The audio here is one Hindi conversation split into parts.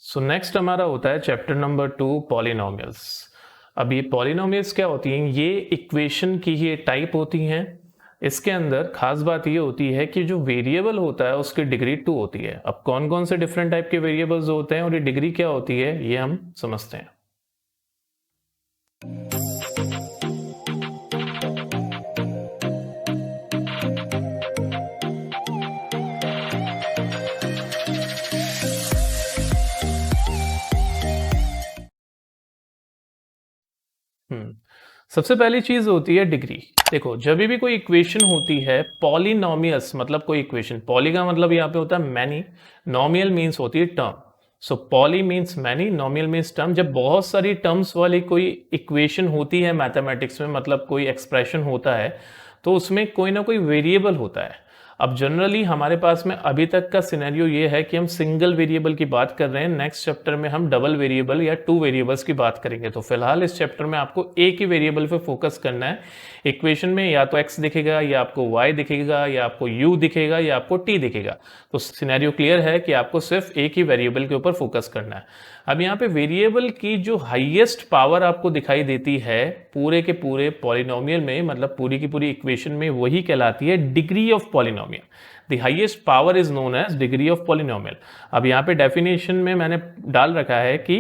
सो नेक्स्ट हमारा होता है चैप्टर नंबर 2 पॉलिनोमियल्स। अब ये पॉलिनोमियल्स क्या होती हैं? ये इक्वेशन की ही टाइप होती हैं। इसके अंदर खास बात ये होती है कि जो वेरिएबल होता है उसकी डिग्री 2 होती है। अब कौन कौन से डिफरेंट टाइप के वेरिएबल्स होते हैं और ये डिग्री क्या होती है ये हम समझते हैं। सबसे पहली चीज होती है डिग्री। देखो, जब भी कोई इक्वेशन होती है पॉलिनोमियल्स, मतलब कोई इक्वेशन, पॉली का मतलब यहाँ पे होता है मैनी, नोमियल मीन्स होती है टर्म। सो poly means many, नोमियल means term. जब बहुत सारी टर्म्स वाली कोई इक्वेशन होती है मैथमेटिक्स में, मतलब कोई एक्सप्रेशन होता है, तो उसमें कोई ना कोई वेरिएबल होता है। अब जनरली हमारे पास में अभी तक का सिनेरियो ये है कि हम सिंगल वेरिएबल की बात कर रहे हैं। नेक्स्ट चैप्टर में हम डबल वेरिएबल या 2 वेरिएबल्स की बात करेंगे। तो फिलहाल इस चैप्टर में आपको एक ही वेरिएबल पे फोकस करना है। इक्वेशन में या तो x दिखेगा, या आपको y दिखेगा, या आपको u दिखेगा, या आपको t दिखेगा। तो सिनेरियो क्लियर है कि आपको सिर्फ एक ही वेरिएबल के ऊपर फोकस करना है। अब यहाँ पे वेरिएबल की जो हाईएस्ट पावर आपको दिखाई देती है पूरे के पूरे पॉलिनोमियल में, मतलब पूरी की पूरी इक्वेशन में, वही कहलाती है degree of polynomial. The highest power is known as degree of polynomial. अब यहाँ पे डेफिनेशन में मैंने डाल रखा है कि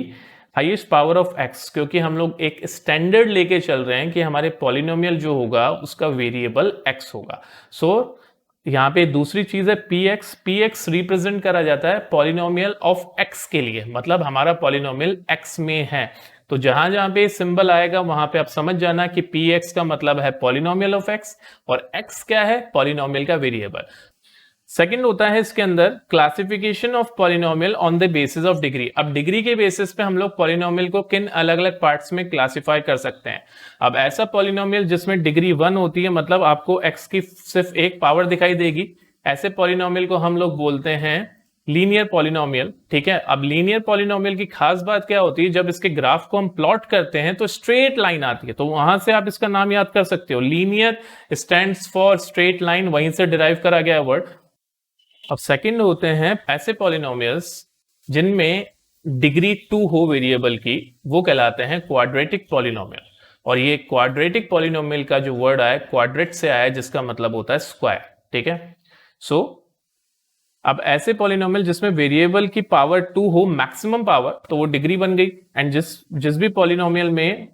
हाईएस्ट पावर ऑफ एक्स, क्योंकि हम लोग एक स्टैंडर्ड लेके चल रहे हैं कि हमारे पॉलिनोमियल जो होगा उसका वेरिएबल एक्स होगा। सो यहाँ पे दूसरी चीज है px। px रिप्रेजेंट करा जाता है पॉलिनोमियल ऑफ x के लिए, मतलब हमारा पॉलिनोमियल x में है। तो जहां जहां पे सिंबल आएगा वहां पे आप समझ जाना कि px का मतलब है पॉलिनोमियल ऑफ x, और x क्या है? पॉलिनोमियल का वेरिएबल। सेकंड होता है इसके अंदर classification of polynomial on the basis of degree. अब डिग्री के बेसिस पे हम लोग पॉलिनोमियल को किन अलग अलग पार्ट्स में क्लासिफाई कर सकते हैं। अब ऐसा पॉलिनोमियल जिसमें डिग्री 1 होती है, मतलब आपको x की सिर्फ एक पावर दिखाई देगी, ऐसे पॉलिनोमियल को हम लोग बोलते हैं लीनियर पॉलिनोमियल। ठीक है। अब लीनियर पॉलिनोमियल की खास बात क्या होती है? जब इसके ग्राफ को हम प्लॉट करते हैं तो स्ट्रेट लाइन आती है, तो वहां से आप इसका नाम याद कर सकते हो। Linear stands for straight line, वहीं से डिराइव करा गया वर्ड। अब सेकंड होते हैं ऐसे पॉलिनोमियल्स जिनमें डिग्री 2 हो वेरिएबल की, वो कहलाते हैं क्वाड्रेटिक पॉलिनोमियल। और ये क्वाड्रेटिक पॉलिनोमियल का जो वर्ड आया क्वाड्रेट से आया, जिसका मतलब होता है स्क्वायर। ठीक है। सो अब ऐसे पॉलिनोमियल जिसमें वेरिएबल की पावर 2 हो, मैक्सिमम पावर, तो वो डिग्री बन गई। एंड जिस भी पॉलिनोमियल में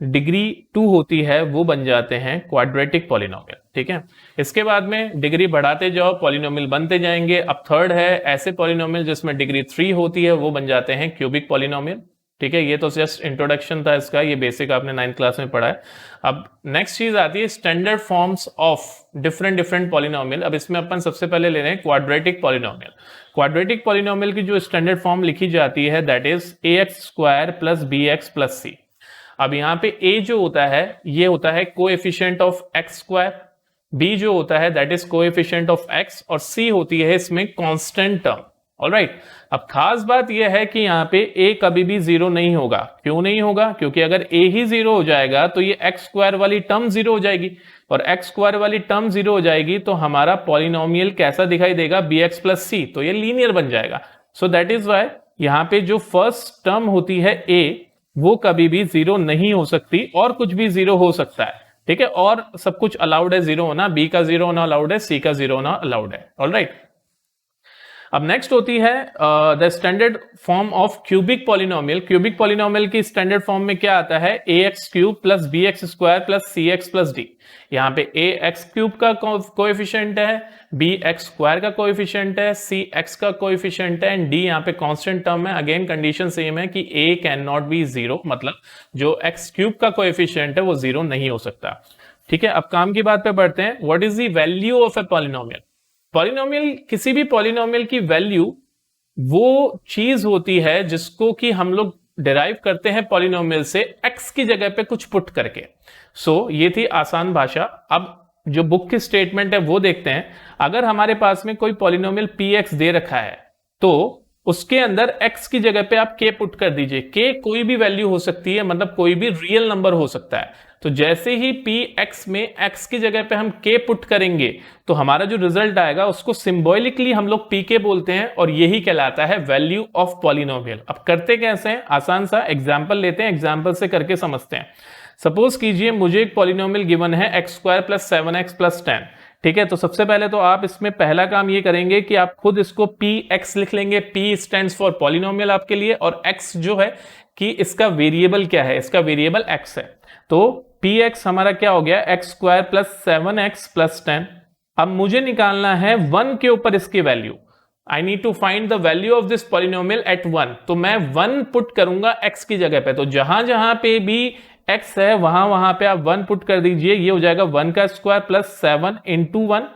डिग्री 2 होती है वो बन जाते हैं क्वाड्रेटिक पॉलिनोमियल। ठीक है। इसके बाद में डिग्री बढ़ाते जाओ, पॉलिनोमियल बनते जाएंगे। अब थर्ड है ऐसे पॉलिनोमियल जिसमें डिग्री 3 होती है, वो बन जाते हैं क्यूबिक पॉलिनोमियल। ठीक है। ये तो जस्ट इंट्रोडक्शन था इसका, ये बेसिक आपने 9th क्लास में पढ़ा है। अब नेक्स्ट चीज आती है standard forms of different polynomial. अब इसमें अपन सबसे पहले ले रहे हैं क्वाड्रेटिक पॉलिनोमियल। क्वाड्रेटिक पॉलिनोमियल की जो स्टैंडर्ड फॉर्म लिखी जाती है that is ax² + bx + c। अब यहाँ पे a जो होता है ये होता है कोएफिशिएंट ऑफ x², b जो होता है that is coefficient of x, और c होती है इसमें कांस्टेंट टर्म। ऑलराइट। अब खास बात यह है कि यहाँ पे a कभी भी 0 नहीं होगा। क्यों नहीं होगा? क्योंकि अगर a ही 0 हो जाएगा तो ये x² वाली टर्म 0 हो जाएगी, और x² वाली टर्म 0 हो जाएगी तो हमारा पॉलिनोमियल कैसा दिखाई देगा? bx + c। तो ये लीनियर बन जाएगा। सो दैट इज वाई यहाँ पे जो फर्स्ट टर्म होती है a, वो कभी भी 0 नहीं हो सकती, और कुछ भी 0 हो सकता है। ठीक है। और सब कुछ अलाउड है 0 होना, b का 0 होना अलाउड है, c का 0 होना अलाउड है। ऑलराइट। अब नेक्स्ट होती है the standard form of cubic polynomial. Cubic polynomial की स्टैंडर्ड फॉर्म में क्या आता है? ax³ + bx² + cx + d। यहाँ पे ax³ का कोएफिशिएंट है, bx² का कोएफिशिएंट है, cx का कोएफिशिएंट है, एंड d यहाँ पे कांस्टेंट टर्म है। अगेन कंडीशन सेम है कि a कैन नॉट बी 0, मतलब जो x³ का कोएफिशिएंट है वो 0 नहीं हो सकता। ठीक है। अब काम की बात पे बढ़ते हैं। What is the value of a polynomial? Polynomial, किसी भी पॉलिनोमियल की वैल्यू वो चीज होती है जिसको कि हम लोग डिराइव करते हैं पॉलिनोमियल से x की जगह पे कुछ पुट करके। सो ये थी आसान भाषा। अब जो बुक की स्टेटमेंट है वो देखते हैं। अगर हमारे पास में कोई पॉलिनोमियल px दे रखा है तो उसके अंदर x की जगह पे आप k पुट कर दीजिए। k कोई भी वैल्यू हो सकती है, मतलब कोई भी रियल नंबर हो सकता है। तो जैसे ही px में x की जगह पे हम k पुट करेंगे तो हमारा जो रिजल्ट आएगा उसको सिंबॉलिकली हम लोग pk बोलते हैं, और यही कहलाता है वैल्यू ऑफ पॉलिनोमियल। अब करते कैसे हैं, आसान सा एग्जाम्पल लेते हैं, एग्जाम्पल से करके समझते हैं। सपोज कीजिए मुझे एक पॉलिनोमियल गिवन है x² + 7x + 10। ठीक है, तो सबसे पहले तो आप इसमें पहला काम ये करेंगे कि आप खुद इसको px लिख लेंगे। p स्टैंड्स फॉर पॉलिनोमियल आपके लिए, और x जो है कि इसका वेरिएबल क्या है, इसका वेरिएबल x है। तो px हमारा क्या हो गया, x² + 7x + 10। अब मुझे निकालना है 1 के ऊपर इसकी value. I need to find the value of this polynomial at 1। तो मैं 1 पुट करूंगा x की जगह पे, तो जहां जहां पे भी x है वहां वहां पे आप 1 पुट कर दीजिए। ये हो जाएगा 1 का square plus 7 into 1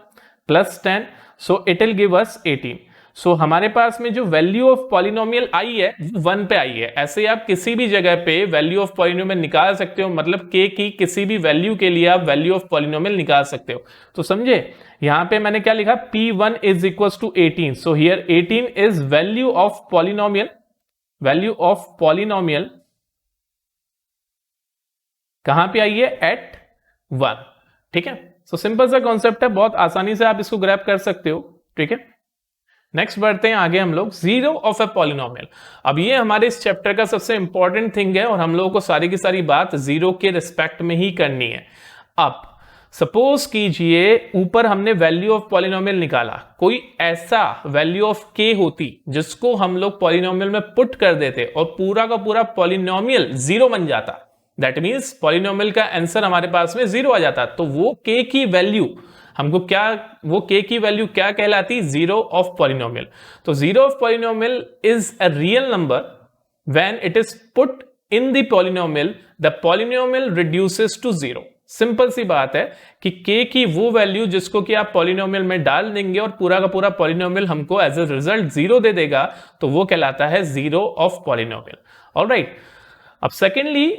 plus 10, so it will give अस 18। सो हमारे पास में जो वैल्यू ऑफ पॉलिनोमियल आई है वो 1 पे आई है। ऐसे आप किसी भी जगह पे वैल्यू ऑफ पॉलिनोमियल निकाल सकते हो, मतलब k की किसी भी वैल्यू के लिए आप वैल्यू ऑफ पॉलिनोमियल निकाल सकते हो। तो समझे, यहां पे मैंने क्या लिखा, p1 is equal to 18। So here 18 is value of polynomial. Value of polynomial कहां पे आई है, एट 1। ठीक है, सो सिंपल सा कॉन्सेप्ट है, बहुत आसानी से आप इसको ग्रैब कर सकते हो। ठीक है, नेक्स्ट बढ़ते हैं आगे हम लोग, जीरो ऑफ ए पॉलिनोमियल। अब ये हमारे इस चैप्टर का सबसे इंपॉर्टेंट थिंग है, और हम लोगों को सारी की सारी बात जीरो के रिस्पेक्ट में ही करनी है। अब सपोज कीजिए ऊपर हमने वैल्यू ऑफ पॉलिनोमियल निकाला, कोई ऐसा वैल्यू ऑफ k होती जिसको हम लोग पॉलिनोमियल में पुट कर देते और पूरा का पूरा पॉलिनोमियल जीरो बन जाता। दैट मीन्स पॉलिनोमियल का आंसर हमारे पास में जीरो आ जाता। तो वो k की वैल्यू हमको क्या, वो k की वैल्यू क्या कहलाती, जीरो ऑफ पॉलिनोमियल। तो zero of polynomial is a real number when it is put in the polynomial, the polynomial reduces to zero. Simple सी बात है कि k की वो वैल्यू जिसको कि आप पॉलिनोमियल में डाल देंगे और पूरा का पूरा पॉलिनोमियल हमको एज अ रिजल्ट जीरो दे देगा, तो वो कहलाता है जीरो ऑफ पॉलिनोमियल। ऑलराइट, अब सेकेंडली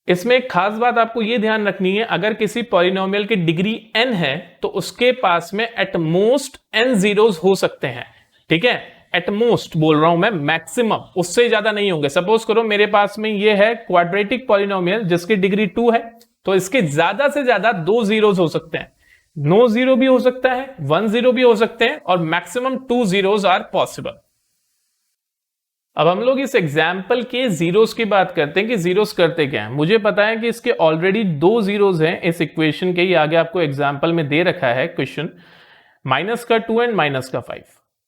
इसमें एक खास बात आपको यह ध्यान रखनी है, अगर किसी पॉलिनोमियल की डिग्री n है तो उसके पास में एट मोस्ट n जीरोस हो सकते हैं। ठीक है, एट मोस्ट बोल रहा हूं मैं, मैक्सिमम उससे ज्यादा नहीं होंगे। सपोज करो मेरे पास में ये है क्वाड्रेटिक पॉलिनोमियल जिसकी डिग्री 2 है, तो इसके ज्यादा से ज्यादा 2 जीरोस हो सकते हैं। नो जीरो भी हो सकता है, 1 जीरो भी हो सकते हैं, और मैक्सिमम 2 जीरोस आर पॉसिबल। अब हम लोग इस एग्जाम्पल के जीरोस की बात करते हैं कि जीरोस करते क्या है। मुझे पता है कि इसके ऑलरेडी 2 जीरोस हैं इस इक्वेशन के, ये आगे आपको एग्जाम्पल में दे रखा है क्वेश्चन, माइनस का 2 एंड माइनस का 5।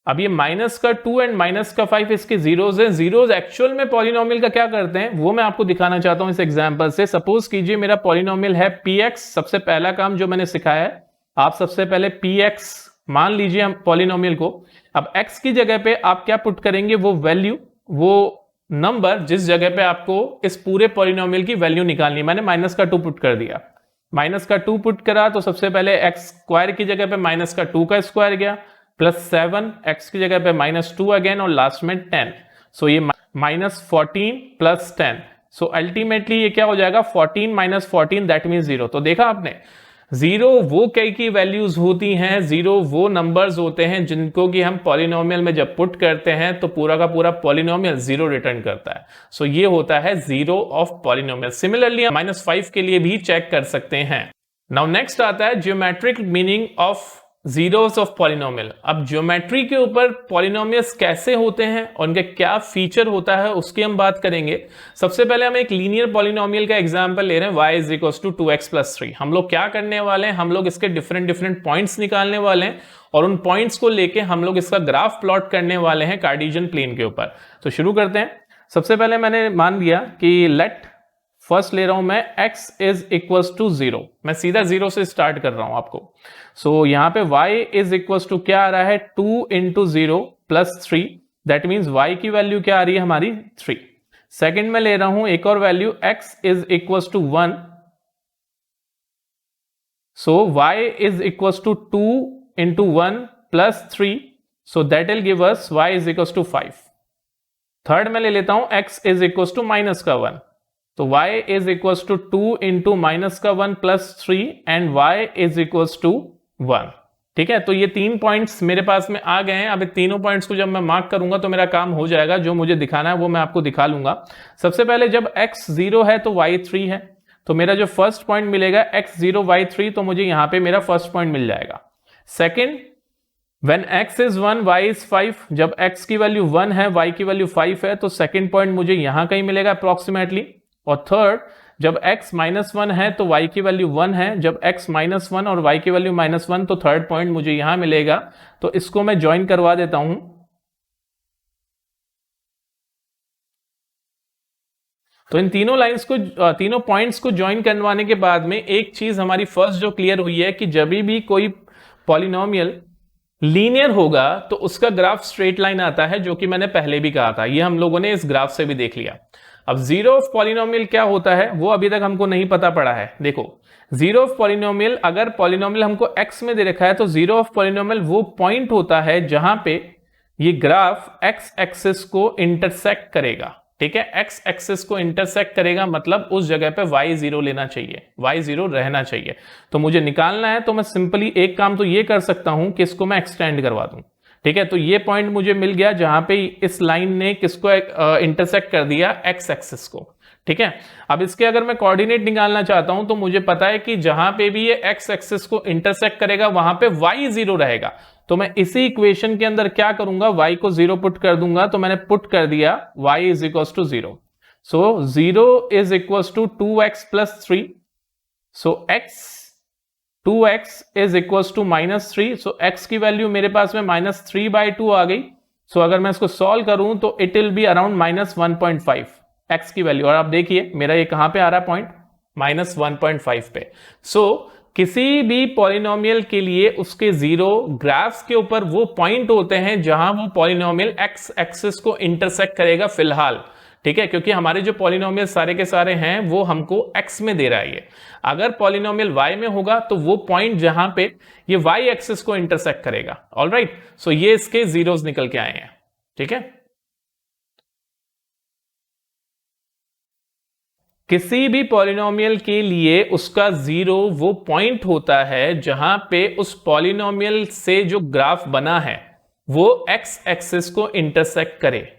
अब ये माइनस का 2 एंड माइनस का 5 इसके जीरोस हैं। जीरोस एक्चुअल में पॉलिनोमियल का क्या करते हैं वो मैं आपको दिखाना चाहता हूं इस एग्जाम्पल से। सपोज कीजिए मेरा पॉलिनोमियल है px। सबसे पहला काम जो मैंने सिखाया है, आप सबसे पहले px मान लीजिए हम पॉलिनोमियल को। अब x की जगह पे आप क्या पुट करेंगे, वो वैल्यू, वो नंबर जिस जगह पे आपको इस पूरे पॉलिनोमियल की वैल्यू निकालनी। मैंने माइनस का 2 पुट कर दिया, माइनस का 2 पुट करा तो सबसे पहले एक्स स्क्वायर की जगह पे माइनस का 2 का स्क्वायर गया, प्लस 7 एक्स की जगह पे माइनस 2 अगेन, और लास्ट में 10। सो ये माइनस 14 प्लस 10। सो अल्टीमेटली ये क्या हो जाएगा, 14 माइनस 14 दैट मीन 0। तो देखा आपने, जीरो वो कई की वैल्यूज होती हैं, जीरो वो नंबर्स होते हैं जिनको कि हम पॉलिनोमियल में जब पुट करते हैं तो पूरा का पूरा पॉलिनोमियल जीरो रिटर्न करता है। सो ये होता है जीरो ऑफ पॉलिनोमियल। सिमिलरली हम -5 के लिए भी चेक कर सकते हैं। नाउ नेक्स्ट आता है geometric meaning of zeros of polynomial. अब ज्योमेट्री के ऊपर पॉलिनोमियल्स कैसे होते हैं और उनके क्या फीचर होता है उसकी हम बात करेंगे। सबसे पहले हम एक लीनियर पॉलिनोमियल का एग्जांपल ले रहे हैं, y is equal to 2x + 3। हम लोग क्या करने वाले हैं, हम लोग इसके डिफरेंट पॉइंट्स निकालने वाले हैं और उन पॉइंट्स को लेके हम लोग इसका ग्राफ प्लॉट करने वाले हैं कार्टेशियन प्लेन के ऊपर। तो शुरू करते हैं। सबसे पहले मैंने मान लिया कि लेट फर्स्ट ले रहा हूं मैं x इज इक्वल टू 0। मैं सीधा 0 से स्टार्ट कर रहा हूं आपको। सो यहां पे y इज इक्वल टू क्या आ रहा है, 2 into 0 plus 3। That means y की वैल्यू क्या आ रही है हमारी, 3। सेकेंड में ले रहा हूं एक और value, x is equal to 1। So y is equal to 2 into 1 plus 3। So that will give us y is equal to 5। Third में ले लेता हूं x is equal to minus का 1। तो y is equal to 2 into minus का 1 plus 3 and y is equal to 1। ठीक है, तो ये 3 पॉइंट्स मेरे पास में आ गए हैं। अब तीनों पॉइंट्स को जब मैं मार्क करूंगा तो मेरा काम हो जाएगा। जो मुझे दिखाना है वो मैं आपको दिखा लूंगा। सबसे पहले जब x 0 है तो y 3 है, तो मेरा जो फर्स्ट पॉइंट मिलेगा x 0 y 3, तो मुझे यहां पे मेरा फर्स्ट पॉइंट मिल जाएगा। Second, when x is 1 y is 5, जब x की वैल्यू 1 है y की वैल्यू 5 है, तो सेकेंड पॉइंट मुझे यहां कहीं मिलेगा अप्रोक्सीमेटली। और थर्ड, जब x -1 है तो y की वैल्यू 1 है, जब x -1 और y की वैल्यू -1, तो थर्ड पॉइंट मुझे यहां मिलेगा। तो इसको मैं ज्वाइन करवा देता हूं। तो इन तीनों लाइंस को, तीनों पॉइंट्स को ज्वाइन करवाने के बाद में एक चीज हमारी फर्स्ट जो क्लियर हुई है कि जब भी कोई पॉलिनोमियल लीनियर होगा तो उसका ग्राफ स्ट्रेट लाइन आता है, जो कि मैंने पहले भी कहा था। ये हम लोगों ने इस ग्राफ से भी देख लिया। अब जीरो ऑफ पॉलिनोमियल क्या होता है वो अभी तक हमको नहीं पता पड़ा है। देखो, जीरो ऑफ पॉलिनोमियल, अगर पॉलिनोमियल हमको x में दे रखा है तो जीरो ऑफ पॉलिनोमियल वो पॉइंट होता है जहां पे ये ग्राफ x एक्सिस को इंटरसेक्ट करेगा। ठीक है, x एक्सिस को इंटरसेक्ट करेगा, मतलब उस जगह पे y 0 लेना चाहिए, y 0 रहना चाहिए। तो मुझे निकालना है तो मैं सिंपली एक काम तो ये कर सकता हूं कि इसको मैं एक्सटेंड करवा दूं। ठीक है, तो ये पॉइंट मुझे मिल गया जहां पे इस लाइन ने किसको इंटरसेक्ट कर दिया, x एक्सिस को। ठीक है, अब इसके अगर मैं कोऑर्डिनेट निकालना चाहता हूं तो मुझे पता है कि जहां पे भी ये x एक्सिस को इंटरसेक्ट करेगा वहां पे y 0 रहेगा। तो मैं इसी इक्वेशन के अंदर क्या करूंगा, y को 0 पुट कर दूंगा। तो मैंने पुट कर दिया y is equal to 0। So 0 is equal to 2x plus 3। So x 2x is equal to -3। So x की वैल्यू मेरे पास में -3/2 आ गई। सो अगर मैं इसको सॉल्व करूं तो it will be around -1.5 x की वैल्यू। और आप देखिए मेरा ये कहां पे आ रहा है पॉइंट, -1.5 पे। सो किसी भी पॉलिनोमियल के लिए उसके जीरो ग्राफ्स के ऊपर वो पॉइंट होते हैं जहां वो पॉलिनोमियल x एक्सिस को इंटरसेक्ट करेगा फिलहाल। ठीक है, क्योंकि हमारे जो पॉलिनोमियल सारे के सारे हैं वो हमको x में दे रहा है। ये अगर पॉलिनोमियल y में होगा तो वो पॉइंट जहां पे ये y एक्सिस को इंटरसेक्ट करेगा। ऑलराइट, सो ये इसके जीरोस निकल के आए हैं। ठीक है, किसी भी पॉलिनोमियल के लिए उसका जीरो वो पॉइंट होता है जहां पे उस पॉलिनोमियल से जो ग्राफ बना है वो x एक्सिस को इंटरसेक्ट करे।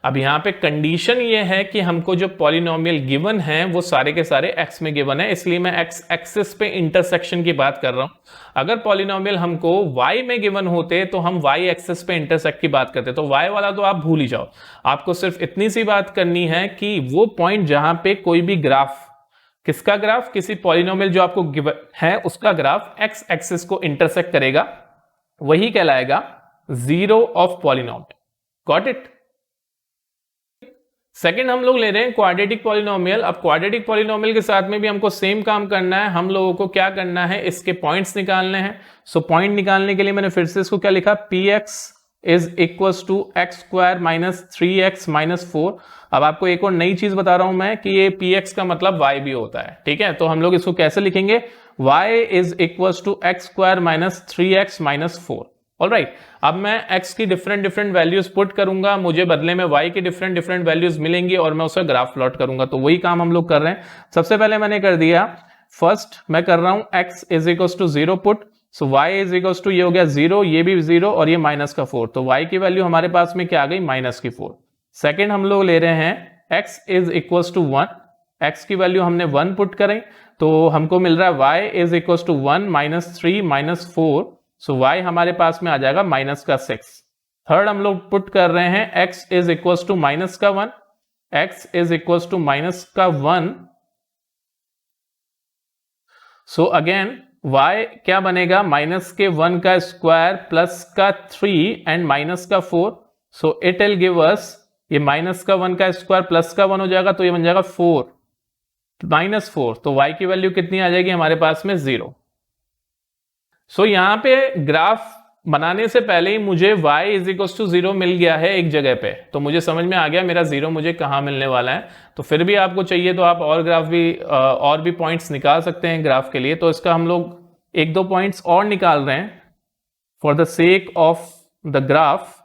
अब यहां पे कंडीशन ये है कि हमको जो पॉलिनोमियल गिवन है वो सारे के सारे x में गिवन है, इसलिए मैं x एक्सिस पे इंटरसेक्शन की बात कर रहा हूं। अगर पॉलिनोमियल हमको y में गिवन होते तो हम y एक्सिस पे इंटरसेक्ट की बात करते। तो y वाला तो आप भूल ही जाओ, आपको सिर्फ इतनी सी बात करनी है कि वो पॉइंट जहां पे कोई भी ग्राफ, किसका ग्राफ, किसी पॉलिनोमियल जो आपको गिवन है उसका ग्राफ x एक्सिस को इंटरसेक्ट करेगा, वही कहलाएगा zero of polynomial. Got it. Second हम लोग ले रहे हैं क्वाड्रेटिक पॉलिनोमियल। अब क्वाड्रेटिक पॉलिनोमियल के साथ में भी हमको सेम काम करना है। हम लोगों को क्या करना है, इसके पॉइंट्स निकालने हैं। सो पॉइंट निकालने के लिए मैंने फिर से इसको क्या लिखा, px is equal to x square minus 3x minus 4। अब आपको एक और नई चीज बता रहा हूं मैं कि ये px का मतलब y भी होता है। ठीक है, तो हम लोग इसको कैसे लिखेंगे, y is equal to x square minus 3x minus 4। Alright, अब मैं x की डिफरेंट वैल्यूज पुट करूंगा, मुझे बदले में y की डिफरेंट वैल्यूज मिलेंगी और मैं उसका ग्राफ प्लॉट करूंगा। तो वही काम हम लोग कर रहे हैं। सबसे पहले मैंने कर दिया, फर्स्ट मैं कर रहा हूं x is equal to 0 put. So y is equal to, ये हो गया 0, ये भी 0 और ये माइनस का 4। तो y की वैल्यू हमारे पास में क्या आ गई, माइनस की 4। सेकेंड हम लोग ले रहे हैं x is equal to 1। x की वैल्यू हमने 1 पुट करें तो हमको मिल रहा है y is equal to 1 minus 3 minus 4। So y हमारे पास में आ जाएगा माइनस का 6। थर्ड हम लोग पुट कर रहे हैं x is equal to minus का 1, x is equal to minus का 1। सो अगेन y क्या बनेगा, माइनस के 1 का स्क्वायर प्लस का 3 एंड माइनस का 4। सो इट विल गिव अस, ये माइनस का 1 का स्क्वायर प्लस का 1 हो जाएगा तो ये बन जाएगा 4 माइनस 4। तो y की वैल्यू कितनी आ जाएगी हमारे पास में, 0। सो यहां पे ग्राफ बनाने से पहले ही मुझे y इज इक्वल टू 0 मिल गया है एक जगह पे, तो मुझे समझ में आ गया मेरा 0 मुझे कहां मिलने वाला है। तो फिर भी आपको चाहिए तो आप और ग्राफ भी और भी पॉइंट्स निकाल सकते हैं ग्राफ के लिए। तो इसका हम लोग एक दो पॉइंट्स और निकाल रहे हैं for the sake of the graph.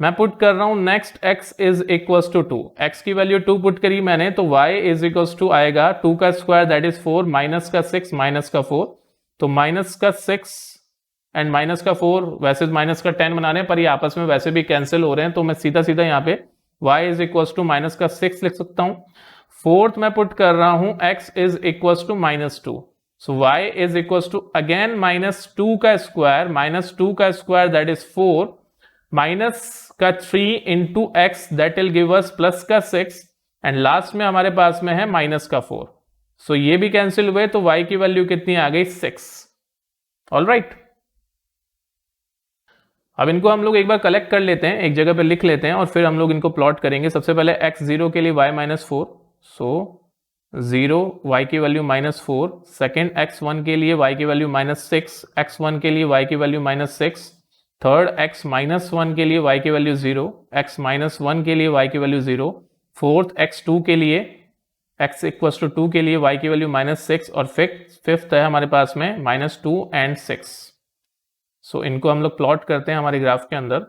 मैं पुट कर रहा हूं next x is equal to 2। x की वैल्यू 2 पुट करी मैंने तो y इज इक्वल टू आएगा 2 का स्क्वायर दैट इज 4 माइनस का 6 माइनस का 4। तो माइनस का 6 एंड माइनस का 4, वैसे माइनस का 10 बना रहे हैं पर ये आपस में वैसे भी कैंसिल हो रहे हैं, तो मैं सीधा सीधा यहाँ पे y is equal to minus का 6 लिख सकता हूँ। फोर्थ मैं पुट कर रहा हूँ x is equal to -2, so y is equal to again -2 का स्क्वायर, -2 का स्क्वायर दैट इज 4, माइनस का 3 into x that will give us plus का 6, एंड लास्ट में हमारे पास में है माइनस का 4, सो ये भी कैंसिल हुए, तो y की वैल्यू कितनी आ गई 6। ऑलराइट, अब इनको हम लोग एक बार कलेक्ट कर लेते हैं, एक जगह पे लिख लेते हैं और फिर हम लोग इनको प्लॉट करेंगे। सबसे पहले x0 के लिए y -4, सो 0 y की वैल्यू -4, सेकेंड x1 के लिए y की वैल्यू -6, x1 के लिए y की वैल्यू -6, थर्ड x-1 के लिए y की वैल्यू 0, x-1 के लिए y की वैल्यू 0, फोर्थ x2 के लिए x इक्वल्स टू 2 के लिए y की वैल्यू -6, और फिफ्थ है हमारे पास में -2 एंड 6। सो इनको हम लोग प्लॉट करते हैं हमारे ग्राफ के अंदर।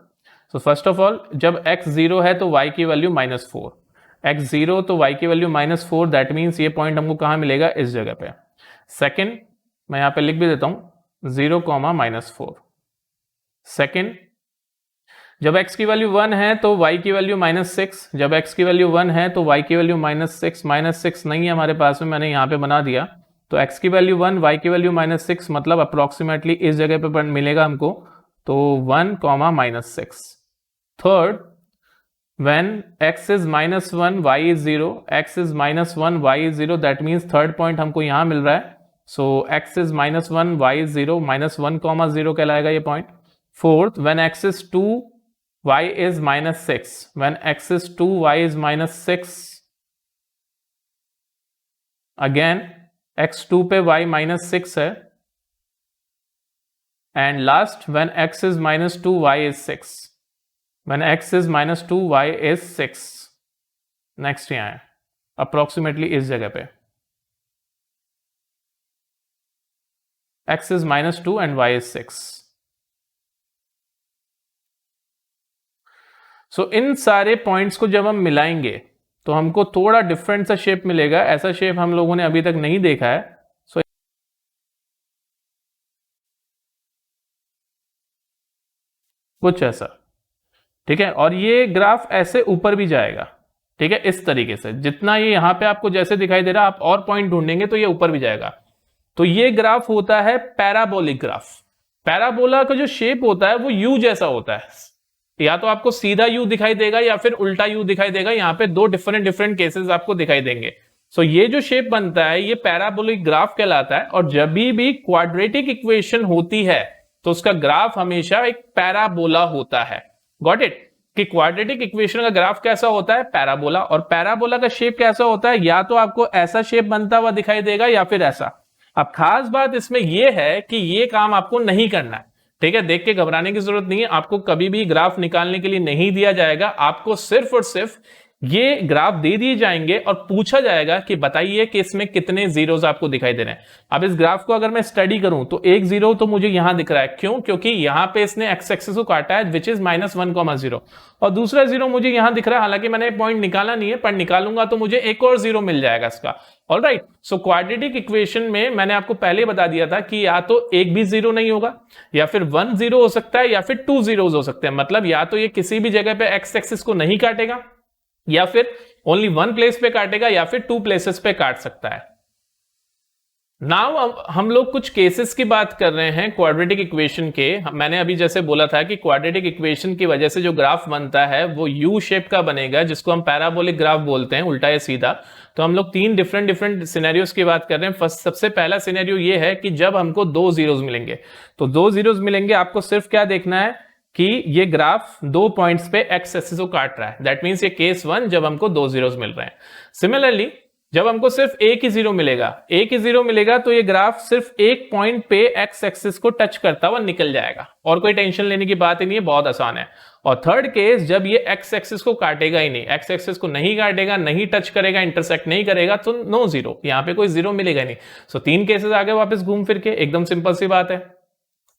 सो फर्स्ट ऑफ ऑल जब x 0 है तो y की वैल्यू -4, x 0 तो y की वैल्यू -4, दैट मीन्स ये पॉइंट हमको कहाँ मिलेगा, इस जगह पे। सेकेंड मैं यहाँ पे लिख भी देता हूँ 0, -4। सेकेंड जब x की वैल्यू 1 है तो y की वैल्यू -6, जब x की वैल्यू 1 है तो y की वैल्यू -6 नहीं है हमारे पास में, मैंने यहाँ पे बना दिया, तो x की वैल्यू 1, y की वैल्यू -6, मतलब अप्रोक्सीमेटली इस जगह पे मिलेगा हमको, तो 1, -6। Third when x is -1 y is 0, x is -1 y is 0, that means third point हमको यहाँ मिल रहा है, सो x is -1 y is 0, -1, 0 कहलाएगा ये point. Fourth when x is 2 y is -6, when x is 2 y is -6, again x2 पे y -6 है, and last when x is -2 y is 6, when x is -2 y is 6। Next यहां है अप्रोक्सीमेटली इस जगह पे x is -2 and y is 6। सो इन सारे पॉइंट्स को जब हम मिलाएंगे तो हमको थोड़ा डिफरेंट सा शेप मिलेगा, ऐसा शेप हम लोगों ने अभी तक नहीं देखा है। सो कुछ ऐसा, ठीक है, और ये ग्राफ ऐसे ऊपर भी जाएगा, ठीक है, इस तरीके से जितना ये यहां पे आपको जैसे दिखाई दे रहा है, आप और पॉइंट ढूंढेंगे तो ये ऊपर भी जाएगा। तो ये ग्राफ होता है पैराबोलिक ग्राफ। पैराबोला का जो शेप होता है वो यू जैसा होता है, या तो आपको सीधा यू दिखाई देगा या फिर उल्टा यू दिखाई देगा, यहाँ पे दो डिफरेंट केसेस आपको दिखाई देंगे। सो ये जो शेप बनता है ये पैराबोलिक ग्राफ कहलाता है, और जब भी क्वाड्रेटिक इक्वेशन होती है तो उसका ग्राफ हमेशा एक पैराबोला होता है। गॉट इट, कि क्वाड्रेटिक इक्वेशन का ग्राफ कैसा होता है, पैराबोला, और पैराबोला का शेप कैसा होता है, या तो आपको ऐसा शेप बनता हुआ दिखाई देगा या फिर ऐसा। अब खास बात इसमें यह है कि ये काम आपको नहीं करना है, ठीक है, देख के घबराने की जरूरत नहीं है, आपको कभी भी ग्राफ निकालने के लिए नहीं दिया जाएगा, आपको सिर्फ और सिर्फ ये ग्राफ दे दिए जाएंगे और पूछा जाएगा कि बताइए कि इसमें कितने जीरोस आपको दिखाई दे रहे हैं। अब इस ग्राफ को अगर मैं स्टडी करूं तो एक जीरो तो मुझे यहां दिख रहा है, क्यों, क्योंकि यहां पे इसने एक्स एक्सिस को काटा है विच इज -1, और दूसरा जीरो मुझे यहां दिख रहा है, हालांकि मैंने पॉइंट निकाला नहीं है, पर निकालूंगा तो मुझे एक और जीरो मिल जाएगा इसका। ऑलराइट, सो क्वाड्रेटिक इक्वेशन में मैंने आपको पहले बता दिया था कि या तो एक भी जीरो नहीं होगा, या फिर 1 0 हो सकता है, या फिर 2 जीरोस हो सकते हैं, मतलब या तो ये किसी भी जगह पे एक्स एक्सिस को नहीं काटेगा, या फिर ओनली 1 प्लेस पे काटेगा, या फिर 2 प्लेसेस पे काट सकता है। नाउ हम लोग कुछ केसेस की बात कर रहे हैं क्वाड्रेटिक इक्वेशन के। मैंने अभी जैसे बोला था कि क्वाड्रेटिक इक्वेशन की वजह से जो ग्राफ बनता है वो यू शेप का बनेगा, जिसको हम पैराबोलिक ग्राफ बोलते हैं, उल्टा या सीधा। तो हम लोग 3 डिफरेंट सिनेरियोस की बात कर रहे हैं। फर्स्ट, सबसे पहला सिनेरियो ये है कि जब हमको 2 जीरोस मिलेंगे, तो 2 जीरोस मिलेंगे, आपको सिर्फ क्या देखना है कि ये ग्राफ 2 पॉइंट्स पे एक्स एक्सिस को काट रहा है, दैट मींस ये केस 1 जब हमको 2 जीरोस मिल रहे हैं। सिमिलरली जब हमको सिर्फ एक ही जीरो मिलेगा, तो ये ग्राफ सिर्फ एक पॉइंट पे एक्स एक्सिस को टच करता हुआ निकल जाएगा, और कोई टेंशन लेने की बात ही नहीं है, बहुत आसान है। और थर्ड केस, जब ये एक्स एक्सिस को काटेगा ही नहीं, एक्स एक्सिस को नहीं काटेगा, नहीं टच करेगा, इंटरसेक्ट नहीं करेगा, तो नो जीरो, यहां पे कोई जीरो मिलेगा नहीं। सो 3 केसेस आ गए वापस घूम फिर के, एकदम सिंपल सी बात है।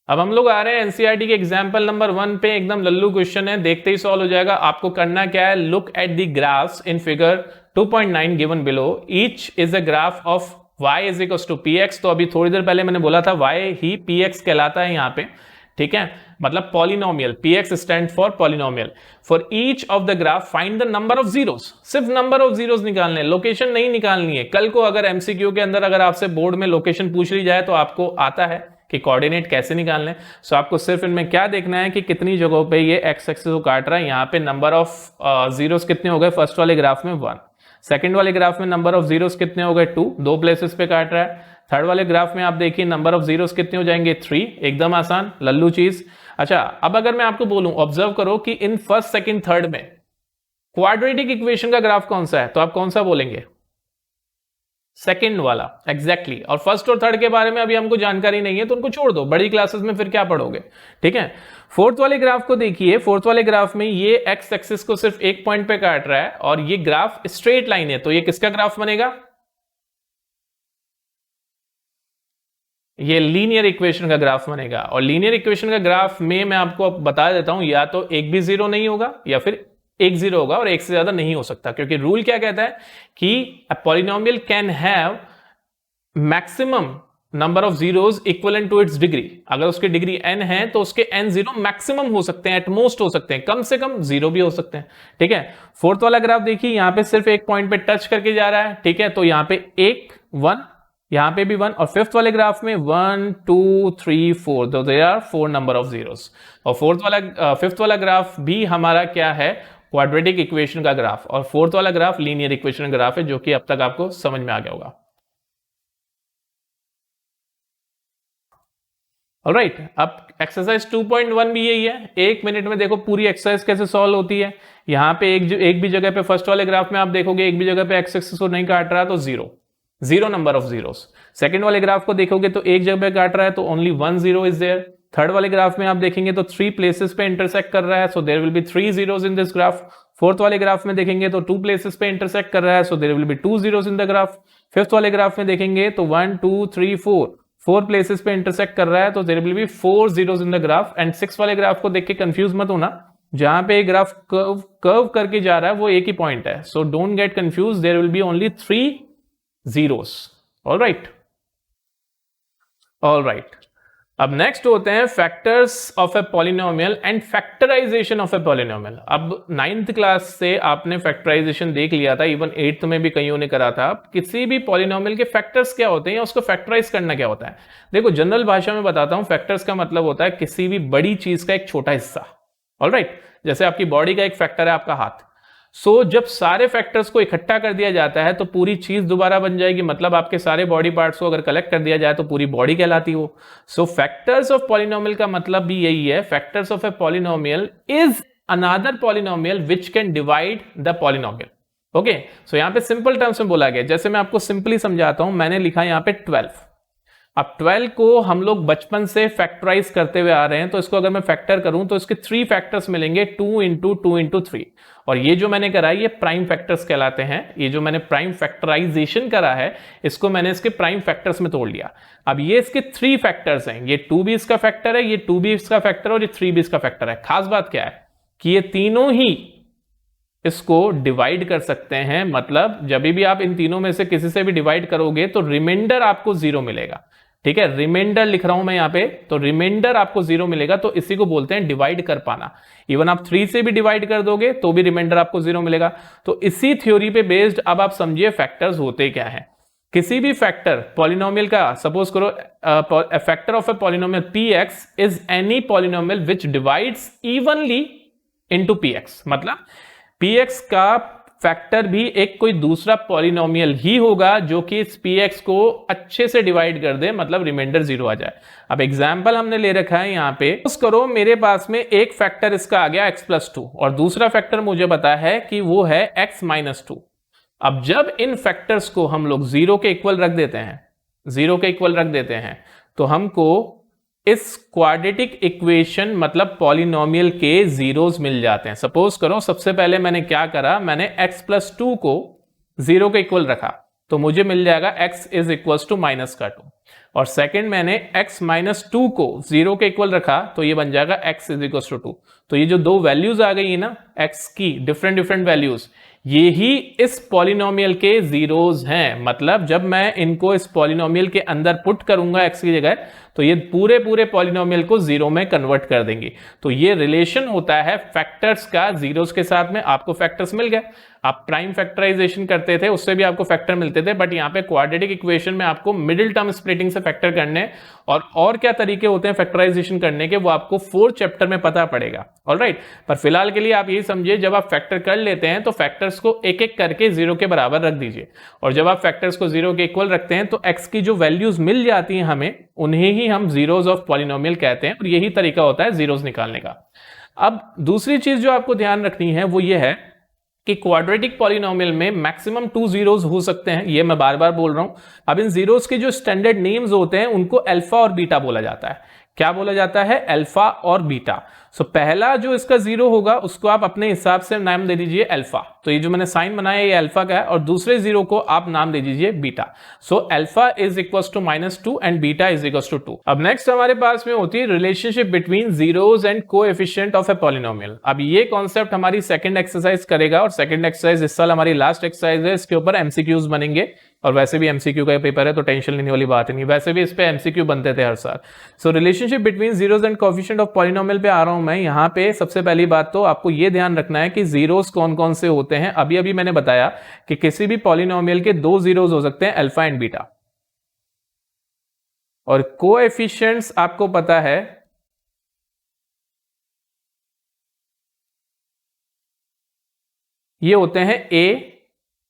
अब हम लोग आ रहे हैं एनसीईआरटी के एग्जाम्पल नंबर 1 पे, एकदम लल्लू क्वेश्चन है, देखते ही सॉल्व हो जाएगा। आपको करना क्या है, look at the graphs in figure 2.9 given below, each is a graph of y is equal to px। तो अभी थोड़ी देर पहले मैंने बोला था y ही px कहलाता है यहाँ पे, ठीक है, मतलब polynomial, px stand for polynomial. For each of the graph find the number of zeros, सिर्फ नंबर ऑफ जीरोस निकालने, लोकेशन नहीं निकालनी है। कल को अगर एमसीक्यू के अंदर अगर आपसे बोर्ड में लोकेशन पूछ ली जाए तो आपको आता है कि कोऑर्डिनेट कैसे निकालने। सो आपको सिर्फ इनमें क्या देखना है कि कितनी जगहों पे ये एक्स एक्सिस को काट रहा है। यहाँ पे नंबर ऑफ जीरोस कितने हो गए, फर्स्ट वाले ग्राफ में 1, सेकंड वाले ग्राफ में नंबर ऑफ जीरोस कितने हो गए 2, 2 प्लेसेस पे काट रहा है। थर्ड वाले ग्राफ में आप देखिए नंबर ऑफ जीरोस कितने हो जाएंगे 3, एकदम आसान लल्लू चीज। अच्छा, अब अगर मैं आपको बोलूं, ऑब्जर्व करो कि इन फर्स्ट सेकंड थर्ड में क्वाड्रेटिक इक्वेशन का ग्राफ कौन सा है, तो आप कौन सा बोलेंगे, सेकंड वाला, एग्जैक्टली। और फर्स्ट और थर्ड के बारे में अभी हमको जानकारी नहीं है तो उनको छोड़ दो, बड़ी क्लासेस में फिर क्या पढ़ोगे, ठीक है। फोर्थ वाले ग्राफ को देखिए, फोर्थ वाले ग्राफ में ये एक्स एक्सिस को सिर्फ एक पॉइंट पे काट रहा है और ये ग्राफ स्ट्रेट लाइन है, तो ये किसका ग्राफ बनेगा, ये लीनियर इक्वेशन का ग्राफ बनेगा। और लीनियर इक्वेशन का ग्राफ में मैं आपको बता देता हूं, या तो एक भी जीरो नहीं होगा या फिर एक जीरो होगा, और एक से ज्यादा नहीं हो सकता, क्योंकि रूल क्या कहता है कि a polynomial can have maximum number of zeros equivalent to its degree. अगर उसकी डिग्री n है तो उसके n जीरो मैक्सिमम हो सकते हैं, एटमोस्ट हो सकते हैं, कम से कम जीरो भी हो सकते हैं, ठीक है। फोर्थ वाला ग्राफ देखिए, यहां पे सिर्फ एक पॉइंट पे टच करके जा रहा है, ठीक है, तो यहां पे 1 1, यहां पे भी 1, और फिफ्थ वाले ग्राफ में 1 2 3 4, तो there are 4 number of zeros. और फिफ्थ वाला ग्राफ भी हमारा क्या है, क्वाड्रेटिक इक्वेशन का ग्राफ, और फोर्थ वाला ग्राफ लीनियर इक्वेशन का ग्राफ है, जो कि अब तक आपको समझ में आ गया होगा। ऑलराइट, अब एक्सरसाइज 2.1 भी यही है। एक मिनट में देखो पूरी एक्सरसाइज कैसे सॉल्व होती है। यहां पे एक भी जगह पे, फर्स्ट वाले ग्राफ में आप देखोगे एक भी जगह पे एक्स एक्सिस को नहीं काट रहा तो zero number of zeros. Second वाले ग्राफ को देखोगे तो एक जगह पे काट रहा है तो only 1 zero is there. Third वाले ग्राफ में आप देखेंगे तो 3 प्लेसेस पे इंटरसेक्ट कर रहा है, so there will be 3 zeros in this graph. Fourth वाले ग्राफ में देखेंगे तो 2 प्लेसेस पे इंटरसेक्ट कर रहा है, so there will be 2 zeros in the graph. Fifth वाले ग्राफ में देखेंगे तो 1 2 3 4 प्लेसेस पे इंटरसेक्ट कर रहा है, तो there will be 4 zeros in the graph. And six वाले ग्राफ को देख के कंफ्यूज मत होना, जहां पे ग्राफ कर्व करके जा रहा है वो एक ही पॉइंट है, so don't get confuse, there will be only 3 zeros. Alright, alright, अब नेक्स्ट होते हैं factors of a polynomial and factorisation of a polynomial. अब 9th क्लास से आपने फैक्टराइजेशन देख लिया था, इवन 8th में भी कईयों ने करा था। किसी भी पॉलिनोमियल के फैक्टर्स क्या होते हैं या उसको फैक्टराइज करना क्या होता है। देखो, जनरल भाषा में बताता हूं, फैक्टर्स का मतलब होता है किसी भी बड़ी चीज का एक छोटा हिस्सा। ऑलराइट, जैसे आपकी बॉडी का एक फैक्टर है आपका हाथ। सो जब सारे फैक्टर्स को इकट्ठा कर दिया जाता है तो पूरी चीज दोबारा बन जाएगी, मतलब आपके सारे बॉडी पार्ट्स को अगर कलेक्ट कर दिया जाए तो पूरी बॉडी कहलाती हो। सो फैक्टर्स ऑफ पॉलिनोमियल का मतलब भी यही है, factors of a polynomial is another polynomial which can divide the polynomial. Okay, so यहां पे सिंपल टर्म्स में बोला गया, जैसे मैं आपको सिंपली समझाता हूं। मैंने लिखा यहां पे 12। अब 12 को हम लोग बचपन से फैक्टराइज करते हुए आ रहे हैं, तो इसको अगर मैं फैक्टर करूं तो इसके 3 फैक्टर्स मिलेंगे, 2 इंटू 2 इंटू 3। और ये जो मैंने करा है ये प्राइम फैक्टर्स कहलाते हैं। ये जो मैंने प्राइम फैक्टराइजेशन करा है इसको मैंने इसके प्राइम फैक्टर्स में तोड़ लिया। अब ये इसके 3 फैक्टर्स हैं, ये 2 भी इसका फैक्टर है, ये 2 भी इसका फैक्टर है और ये 3 भी इसका फैक्टर है। खास बात क्या है कि ये तीनों ही इसको डिवाइड कर सकते हैं, मतलब जब भी आप इन तीनों में से किसी से भी डिवाइड करोगे तो रिमाइंडर आपको 0 मिलेगा। ठीक है, रिमाइंडर लिख रहा हूं मैं यहां पे, तो रिमाइंडर आपको 0 मिलेगा, तो इसी को बोलते हैं डिवाइड कर पाना। इवन आप 3 से भी डिवाइड कर दोगे तो भी रिमाइंडर आपको 0 मिलेगा। तो इसी थ्योरी पे बेस्ड अब आप समझिए फैक्टर्स होते क्या है। किसी भी फैक्टर पॉलिनोमियल का, सपोज करो factor of a polynomial px is any polynomial which divides evenly into px, मतलब px का फैक्टर भी एक कोई दूसरा पॉलिनोमियल ही होगा जो कि इस px को अच्छे से डिवाइड कर दे, मतलब रिमाइंडर 0 आ जाए। अब एग्जांपल हमने ले रखा है यहां पे, सपोज करो मेरे पास में एक फैक्टर इसका आ गया x+2 और दूसरा फैक्टर मुझे पता है कि वो है x-2। अब जब इन फैक्टर्स को हम लोग 0 के इक्वल रख देते हैं, 0 के इक्वल रख देते हैं, तो हमको इस क्वाड्रेटिक इक्वेशन मतलब पॉलिनोमियल के जीरोस मिल जाते हैं। सपोज करो सबसे पहले मैंने क्या करा, मैंने x+2 को 0 के इक्वल रखा, तो मुझे मिल जाएगा x इज इक्वल टू -2। और सेकंड मैंने x-2 को 0 के इक्वल रखा, तो ये बन जाएगा x इज इक्वल टू 2। तो ये जो दो वैल्यूज आ गई है ना x की, डिफरेंट वैल्यूज, ये ही इस पॉलिनोमियल के जीरोस हैं। मतलब जब मैं इनको इस पॉलिनोमियल के अंदर पुट करूंगा x की जगह, तो ये पूरे पूरे पॉलिनोमियल को जीरो में कन्वर्ट कर देंगे। तो ये रिलेशन होता है फैक्टर्स का जीरोस के साथ में। आपको फैक्टर्स मिल गए, आप प्राइम फैक्टराइजेशन करते थे उससे भी आपको फैक्टर मिलते थे, बट यहाँ पे क्वाड्रेटिक इक्वेशन में आपको मिडिल टर्म स्प्लिटिंग से फैक्टर करने और क्या तरीके होते हैं फैक्टराइजेशन करने के, वो आपको 4th चैप्टर में पता पड़ेगा। ऑलराइट, पर फिलहाल के लिए आप यही समझिए, जब आप फैक्टर कर लेते हैं तो फैक्टर्स को एक एक करके जीरो के बराबर रख दीजिए, और जब आप फैक्टर्स को जीरो के इक्वल रखते हैं तो एक्स की जो वैल्यूज मिल जाती हैं हमें, उन्हें ही हम जीरोस ऑफ पॉलिनोमियल कहते हैं, और यही तरीका होता है जीरोस निकालने का। अब दूसरी चीज जो आपको ध्यान रखनी है वो ये है कि क्वाड्रेटिक पॉलिनोमियल में मैक्सिमम 2 जीरोस हो सकते हैं, ये मैं बार बार बोल रहा हूं। अब इन जीरोस के जो स्टैंडर्ड नेम्स होते हैं उनको अल्फा और बीटा बोला जाता है। क्या बोला जाता है? अल्फा और बीटा। सो पहला जो इसका जीरो होगा उसको आप अपने हिसाब से नाम दे दीजिए अल्फा, तो ये जो मैंने साइन बनाया ये अल्फा का है, और दूसरे जीरो को आप नाम दे दीजिए beta. So alpha is equal to -2 and beta is equal to 2। अब नेक्स्ट हमारे पास में होती है relationship between zeros and coefficient of a polynomial. अब ये कॉन्सेप्ट हमारी सेकंड एक्सरसाइज करेगा, और सेकंड एक्सरसाइज इस साल हमारी लास्ट एक्सरसाइज है, इसके ऊपर एमसीक्यूज बनेंगे, और वैसे भी एमसीक्यू का पेपर है तो टेंशन लेने वाली बात नहीं, वैसे भी इस पे एमसीक्यू बनते थे हर साल। So relationship between zeros and coefficient of polynomial पे आ रहा हूं मैं। यहाँ पे सबसे पहली बात तो आपको ये ध्यान रखना है कि जीरोस कौन कौन से होते हैं। अभी अभी मैंने बताया कि किसी भी पॉलिनोमियल के 2 जीरोस हो सकते हैं, अल्फा एंड बीटा, और कोएफिशिएंट्स आपको पता है ये होते हैं ए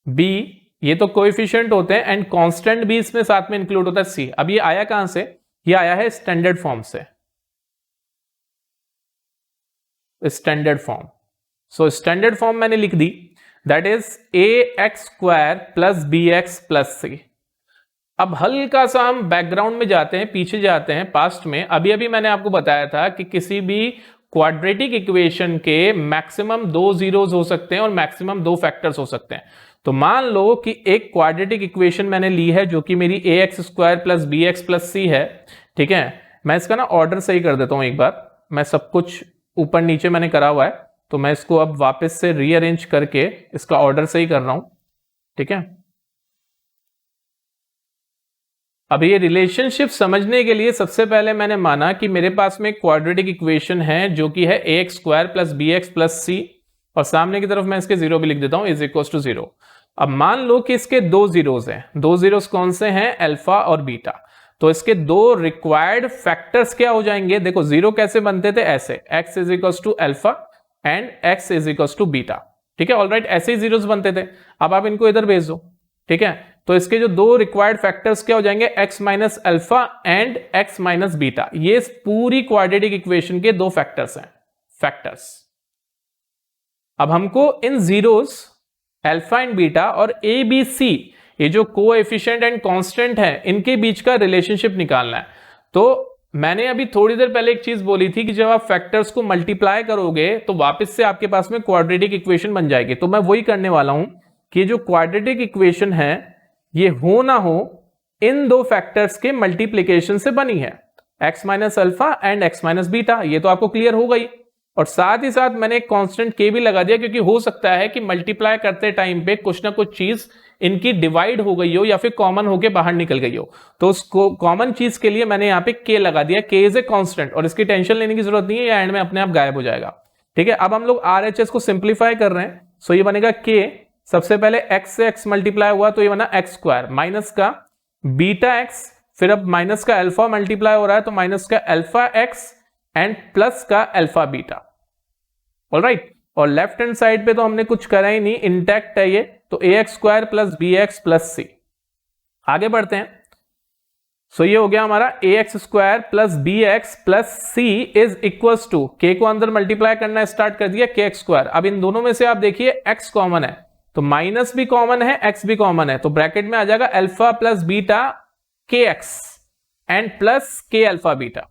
बी, ये तो कोएफिशिएंट होते हैं, एंड कांस्टेंट भी इसमें साथ में इंक्लूड होता है सी। अब ये आया कहां से? ये आया है स्टैंडर्ड फॉर्म से, standard form. So standard form मैंने लिख दी, that is ax² plus bx plus c. अब हल्का सा हम बैकग्राउंड में जाते हैं, पीछे जाते हैं पास्ट में। अभी अभी मैंने आपको बताया था कि किसी भी क्वाड्रेटिक इक्वेशन के मैक्सिमम 2 जीरोस हो सकते हैं और मैक्सिमम 2 फैक्टर्स हो सकते हैं। तो मान लो कि एक क्वाड्रेटिक इक्वेशन मैंने ली है जो कि मेरी ax² प्लस bx प्लस सी है, ठीक है। मैं इसका ना ऑर्डर सही कर देता हूं एक बार, मैं सब कुछ ऊपर नीचे मैंने करा हुआ है, तो मैं इसको अब वापस से रीअरेंज करके इसका ऑर्डर सही कर रहा हूं, ठीक है। अब ये रिलेशनशिप समझने के लिए सबसे पहले मैंने माना कि मेरे पास में क्वाड्रेटिक इक्वेशन है जो कि है ax² प्लस bx प्लस सी, और सामने की तरफ मैं इसके जीरो भी लिख देता हूं, इज इक्वल टू 0। अब मान लो कि इसके 2 जीरोस हैं। 2 जीरोस कौन से हैं? अल्फा और बीटा। तो इसके 2 रिक्वायर्ड फैक्टर्स क्या हो जाएंगे? देखो जीरो कैसे बनते थे, ऐसे x is equal to alpha and x is equal to beta, ठीक है। ऑलराइट, ऐसे ही जीरोस बनते थे। अब आप इनको इधर भेज दो, ठीक है। तो इसके जो 2 रिक्वायर्ड फैक्टर्स क्या हो जाएंगे? x minus alpha and x minus beta. ये पूरी क्वाड्रेटिक इक्वेशन के 2 फैक्टर्स हैं, फैक्टर्स। अब हमको इन जीरोस अल्फा एंड बीटा और ए बी सी, ये जो कोएफिशिएंट एंड कांस्टेंट है, इनके बीच का रिलेशनशिप निकालना है। तो मैंने अभी थोड़ी देर पहले एक चीज बोली थी कि जब आप फैक्टर्स को मल्टीप्लाई करोगे तो वापस से आपके पास में क्वाड्रेटिक इक्वेशन बन जाएगी। तो मैं वही करने वाला हूं कि जो क्वाड्रेटिक इक्वेशन है ये हो ना हो इन 2 फैक्टर्स के मल्टीप्लीकेशन से बनी है, x minus alpha and x minus beta. ये तो आपको क्लियर हो गई, और साथ ही साथ मैंने एक कांस्टेंट k भी लगा दिया, क्योंकि हो सकता है कि मल्टीप्लाई करते टाइम पे कुछ ना कुछ चीज इनकी डिवाइड हो गई हो या फिर कॉमन होके बाहर निकल गई हो। तो उसको कॉमन चीज के लिए मैंने यहाँ पे k लगा दिया। k इज ए कांस्टेंट, और इसकी टेंशन लेने की जरूरत नहीं है, या एंड में अपने आप गायब हो जाएगा, ठीक है। अब हम लोग RHS को सिंप्लीफाई कर रहे हैं। सो ये बनेगा k, सबसे पहले x से x मल्टीप्लाई हुआ तो ये बना x² माइनस का बीटा x, फिर अब माइनस का अल्फा मल्टीप्लाई हो रहा है तो माइनस का अल्फा x एंड प्लस का अल्फा बीटा। ऑलराइट, और लेफ्ट हैंड साइड पे तो हमने कुछ करा ही नहीं, इंटैक्ट है ये, तो ax² प्लस bx प्लस सी। आगे बढ़ते हैं। सो ये हो गया हमारा ax² plus bx plus c is equals to, k को अंदर मल्टीप्लाई करना स्टार्ट कर दिया kx²। अब इन दोनों में से आप देखिए x कॉमन है, तो माइनस भी कॉमन है, x भी कॉमन है, तो ब्रैकेट में आ जाएगा alpha plus beta kx and plus k alpha beta.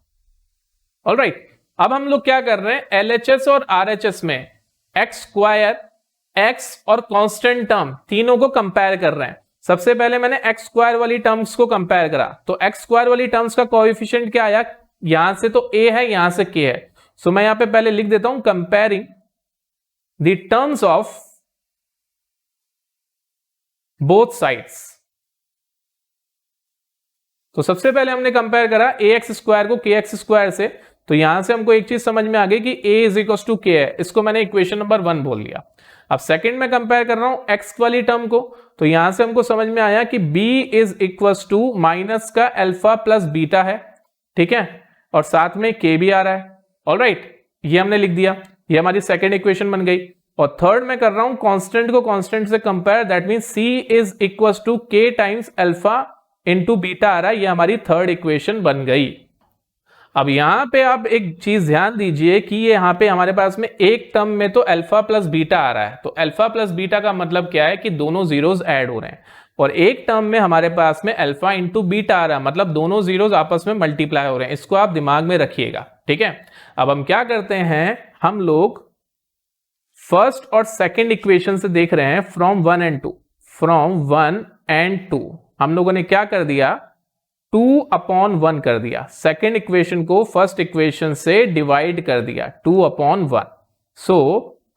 Alright, अब हम लोग क्या कर रहे हैं, LHS और RHS में x², x और कांस्टेंट टर्म तीनों को कंपेयर कर रहे हैं। सबसे पहले मैंने x² वाली टर्म्स को कंपेयर करा, तो x² वाली टर्म्स का कोएफिशिएंट क्या आया? यहां से तो a है, यहां से k है। सो मैं यहां पे पहले लिख देता हूं comparing the terms of both sides. तो सबसे पहले हमने कंपेयर करा ax स्क्वायर को kx स्क्वायर से, तो यहां से हमको एक चीज समझ में आ गई कि a is equal to k है, इसको मैंने इक्वेशन नंबर 1 बोल लिया। अब सेकंड में कंपेयर कर रहा हूं x वाली टर्म को, तो यहां से हमको समझ में आया कि b is equal to minus का अल्फा प्लस बीटा है, ठीक है, और साथ में k भी आ रहा है। ऑलराइट, ये हमने लिख दिया, ये हमारी सेकंड इक्वेशन बन गई। और थर्ड में कर रहा हूं कांस्टेंट को कांस्टेंट से compare, that means c is equal to k times alpha into beta आ रहा है, ये हमारी थर्ड इक्वेशन बन गई। अब यहां पे आप एक चीज ध्यान दीजिए कि ये यहां पे हमारे पास में एक टर्म में तो अल्फा प्लस बीटा आ रहा है, तो अल्फा प्लस बीटा का मतलब क्या है कि दोनों जीरोस ऐड हो रहे हैं, और एक टर्म में हमारे पास में अल्फा इंटू बीटा आ रहा है, मतलब दोनों जीरोस आपस में मल्टीप्लाई हो रहे हैं। इसको आप दिमाग में रखिएगा, ठीक है। अब हम क्या करते हैं, हम लोग फर्स्ट और सेकेंड इक्वेशन से देख रहे हैं फ्रॉम 1 एंड 2, फ्रॉम 1 एंड 2 हम लोगों ने क्या कर दिया, 2/1 कर दिया। सेकेंड इक्वेशन को फर्स्ट इक्वेशन से डिवाइड कर दिया, 2/1। सो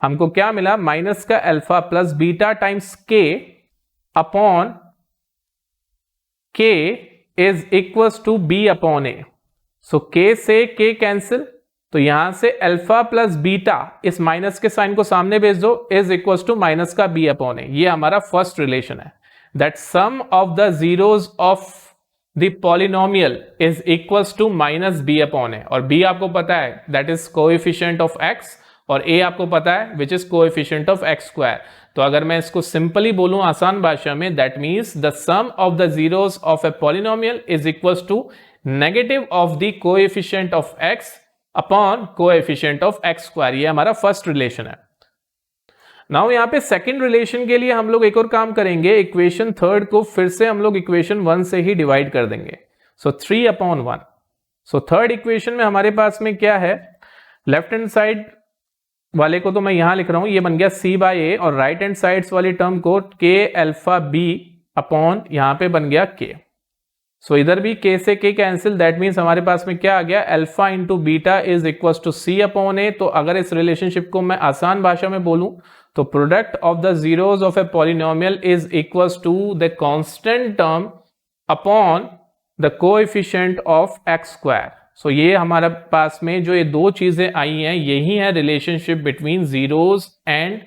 हमको क्या मिला, माइनस का alpha plus beta times k upon k is equal to b/a। So k से k कैंसिल, तो यहां से अल्फा प्लस बीटा, इस माइनस के साइन को सामने भेज दो, इज इक्वल टू माइनस का b/a। ये हमारा फर्स्ट रिलेशन है, that sum of the zeros of the polynomial is equals to minus b/a, और b आपको पता है that is coefficient of x, और a आपको पता है which is coefficient of x square. तो अगर मैं इसको सिंपली बोलूं आसान भाषा में, that means the sum of the zeros of a polynomial is equals to negative of the coefficient of x upon coefficient of x square. ये हमारा फर्स्ट रिलेशन है। नाउ यहाँ पे सेकंड रिलेशन के लिए हम लोग एक और काम करेंगे, इक्वेशन थर्ड को फिर से हम लोग इक्वेशन 1 से ही डिवाइड कर देंगे। सो 3/1। सो थर्ड इक्वेशन में हमारे पास में क्या है, लेफ्ट हैंड साइड वाले को तो मैं यहां लिख रहा हूं, ये बन गया c/a, और राइट हैंड साइड्स वाली टर्म को k अल्फा b अपॉन यहां पे बन गया k। सो इधर भी k से k कैंसिल, दैट मीन्स हमारे पास में क्या आ गया, alpha into beta is equal to c/a। तो अगर इस रिलेशनशिप को मैं आसान भाषा में बोलूं तो product of the zeros of a polynomial is equals to the constant term upon the coefficient of x square. So ये हमारे पास में जो ये दो चीजें आई हैं, यही है relationship between zeros and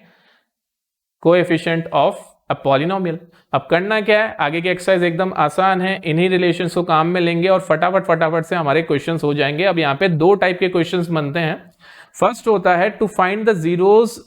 coefficient of a polynomial. अब करना क्या है, आगे की एक्सरसाइज एकदम आसान है, इन्हीं रिलेशंस को काम में लेंगे और फटाफट से हमारे क्वेश्चंस हो जाएंगे। अब यहाँ पे दो टाइप के क्वेश्चंस बनते हैं। फर्स्ट होता है to find the zeros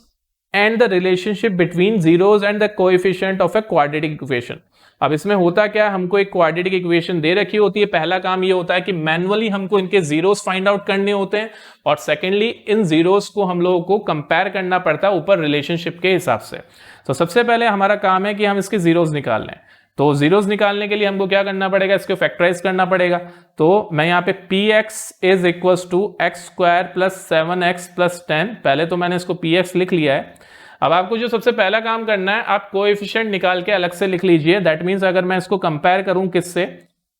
and the relationship between zeros and the coefficient of a quadratic equation. अब इसमें होता क्या है, हमको एक क्वाड्रेटिक इक्वेशन दे रखी होती है। पहला काम ये होता है कि मैन्युअली हमको इनके जीरोस फाइंड आउट करने होते हैं, और सेकेंडली इन जीरोस को हम लोगों को कंपेयर करना पड़ता है ऊपर रिलेशनशिप के हिसाब से। तो सबसे पहले हमारा काम है कि हम इसके जीरोस निकाल लें। तो जीरोस निकालने के लिए हमको क्या करना पड़ेगा, इसको फैक्टराइज करना पड़ेगा। तो मैं यहाँ पे px is equal to x square plus 7x plus 10, पहले तो मैंने इसको px लिख लिया है। अब आपको जो सबसे पहला काम करना है, आप कोएफिशिएंट निकाल के अलग से लिख लीजिए। दैट मीन्स अगर मैं इसको कंपेयर करूं किससे,